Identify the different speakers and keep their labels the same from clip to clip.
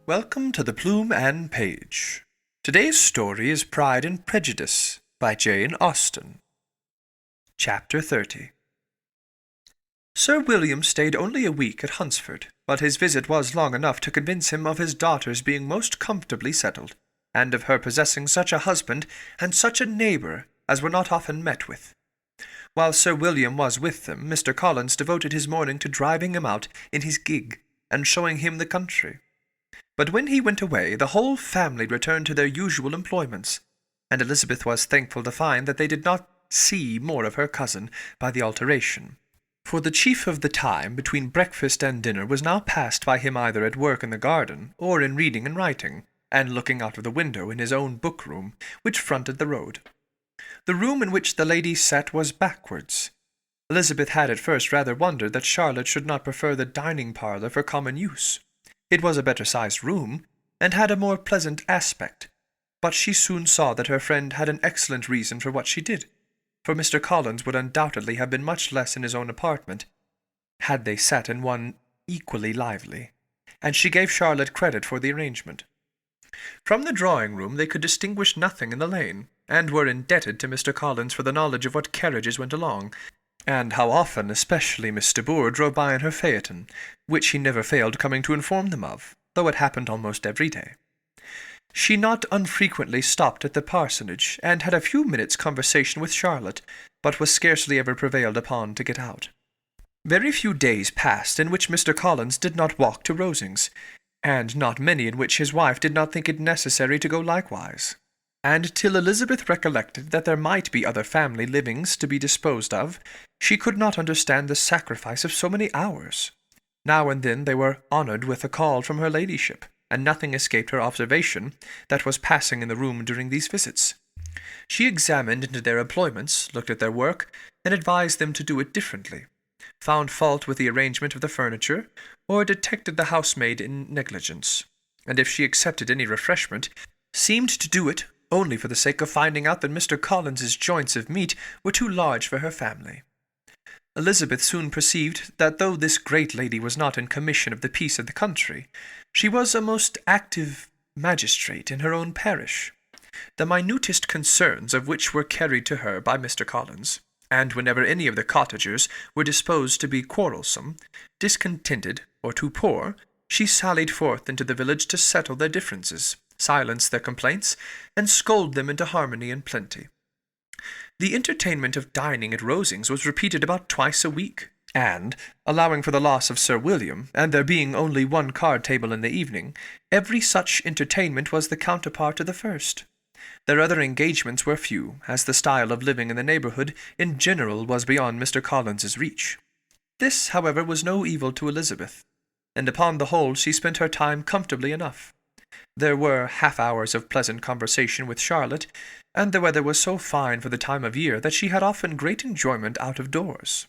Speaker 1: Welcome to the Plume and Page. Today's story is Pride and Prejudice by Jane Austen. Chapter 30. Sir William stayed only a week at Hunsford, but his visit was long enough to convince him of his daughter's being most comfortably settled, and of her possessing such a husband and such a neighbour as were not often met with. While Sir William was with them, Mr. Collins devoted his morning to driving him out in his gig and showing him the country. But when he went away, the whole family returned to their usual employments, and Elizabeth was thankful to find that they did not see more of her cousin by the alteration. For the chief of the time between breakfast and dinner was now passed by him either at work in the garden, or in reading and writing, and looking out of the window in his own book-room, which fronted the road. The room in which the ladies sat was backwards. Elizabeth had at first rather wondered that Charlotte should not prefer the dining-parlour for common use. It was a better-sized room, and had a more pleasant aspect, but she soon saw that her friend had an excellent reason for what she did, for Mr. Collins would undoubtedly have been much less in his own apartment, had they sat in one equally lively, and she gave Charlotte credit for the arrangement. From the drawing-room they could distinguish nothing in the lane, and were indebted to Mr. Collins for the knowledge of what carriages went along, and how often especially Miss de Bourgh drove by in her phaeton, which he never failed coming to inform them of, though it happened almost every day. She not unfrequently stopped at the parsonage, and had a few minutes' conversation with Charlotte, but was scarcely ever prevailed upon to get out. Very few days passed in which Mr. Collins did not walk to Rosings, and not many in which his wife did not think it necessary to go likewise. And till Elizabeth recollected that there might be other family livings to be disposed of, she could not understand the sacrifice of so many hours. Now and then they were honoured with a call from her ladyship, and nothing escaped her observation that was passing in the room during these visits. She examined into their employments, looked at their work, and advised them to do it differently, found fault with the arrangement of the furniture, or detected the housemaid in negligence, and if she accepted any refreshment, seemed to do it only for the sake of finding out that Mr. Collins's joints of meat were too large for her family. Elizabeth soon perceived that though this great lady was not in commission of the peace of the country, she was a most active magistrate in her own parish, the minutest concerns of which were carried to her by Mr. Collins, and whenever any of the cottagers were disposed to be quarrelsome, discontented, or too poor, she sallied forth into the village to settle their differences, silence their complaints, and scold them into harmony and plenty. The entertainment of dining at Rosings was repeated about twice a week, and, allowing for the loss of Sir William, and there being only one card-table in the evening, every such entertainment was the counterpart to the first. Their other engagements were few, as the style of living in the neighbourhood in general was beyond Mr. Collins's reach. This, however, was no evil to Elizabeth, and upon the whole she spent her time comfortably enough. There were half-hours of pleasant conversation with Charlotte, and the weather was so fine for the time of year that she had often great enjoyment out of doors.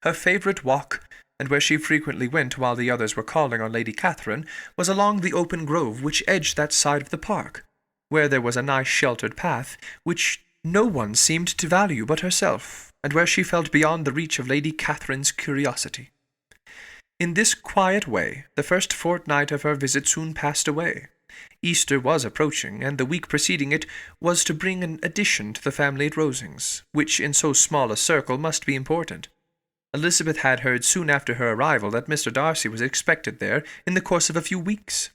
Speaker 1: Her favourite walk, and where she frequently went while the others were calling on Lady Catherine, was along the open grove which edged that side of the park, where there was a nice sheltered path, which no one seemed to value but herself, and where she felt beyond the reach of Lady Catherine's curiosity. In this quiet way, the first fortnight of her visit soon passed away. Easter was approaching, and the week preceding it was to bring an addition to the family at Rosings, which in so small a circle must be important. Elizabeth had heard soon after her arrival that Mr. Darcy was expected there in the course of a few weeks,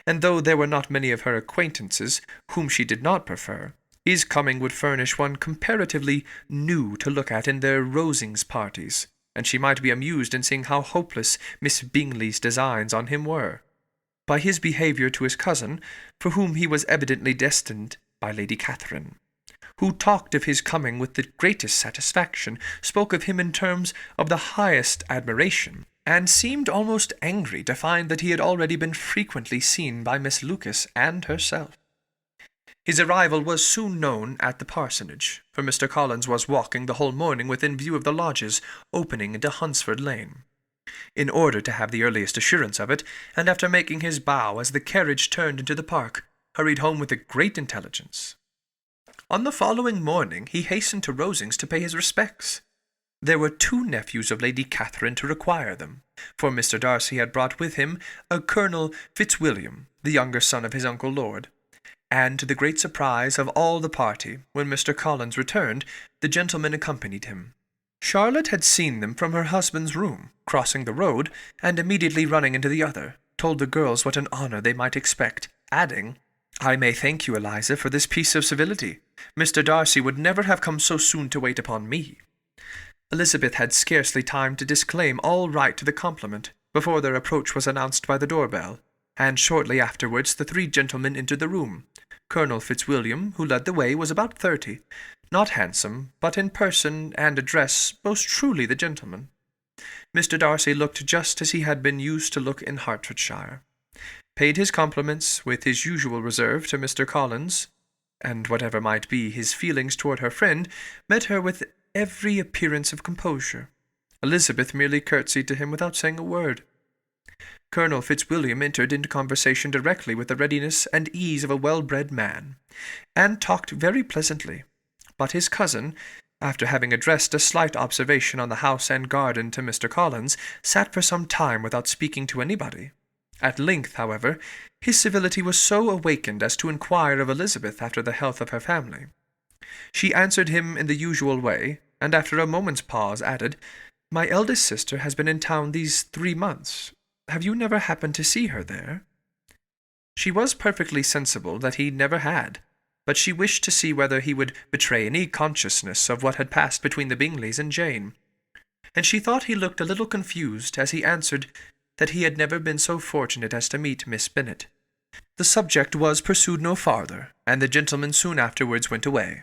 Speaker 1: and though there were not many of her acquaintances whom she did not prefer, his coming would furnish one comparatively new to look at in their Rosings parties, and she might be amused in seeing how hopeless Miss Bingley's designs on him were. By his behaviour to his cousin, for whom he was evidently destined by Lady Catherine, who talked of his coming with the greatest satisfaction, spoke of him in terms of the highest admiration, and seemed almost angry to find that he had already been frequently seen by Miss Lucas and herself. His arrival was soon known at the parsonage, for Mr. Collins was walking the whole morning within view of the lodges opening into Hunsford Lane, in order to have the earliest assurance of it, and after making his bow as the carriage turned into the park, hurried home with the great intelligence. On the following morning he hastened to Rosings to pay his respects. There were 2 nephews of Lady Catherine to require them, for Mr. Darcy had brought with him a Colonel Fitzwilliam, the younger son of his uncle Lord, and to the great surprise of all the party, when Mr. Collins returned, the gentlemen accompanied him. Charlotte had seen them from her husband's room, crossing the road, and immediately running into the other, told the girls what an honour they might expect, adding, "I may thank you, Eliza, for this piece of civility. Mr. Darcy would never have come so soon to wait upon me." Elizabeth had scarcely time to disclaim all right to the compliment before their approach was announced by the door-bell, and shortly afterwards the 3 gentlemen entered the room. Colonel Fitzwilliam, who led the way, was about 30, not handsome, but in person and address most truly the gentleman. Mr. Darcy looked just as he had been used to look in Hertfordshire, paid his compliments with his usual reserve to Mr. Collins, and whatever might be his feelings toward her friend, met her with every appearance of composure. Elizabeth merely curtsied to him without saying a word. Colonel Fitzwilliam entered into conversation directly with the readiness and ease of a well-bred man, and talked very pleasantly. But his cousin, after having addressed a slight observation on the house and garden to Mr. Collins, sat for some time without speaking to anybody. At length, however, his civility was so awakened as to inquire of Elizabeth after the health of her family. She answered him in the usual way, and after a moment's pause added, "My eldest sister has been in town these 3 months. Have you never happened to see her there?" She was perfectly sensible that he never had, but she wished to see whether he would betray any consciousness of what had passed between the Bingleys and Jane, and she thought he looked a little confused as he answered that he had never been so fortunate as to meet Miss Bennet. The subject was pursued no farther, and the gentlemen soon afterwards went away.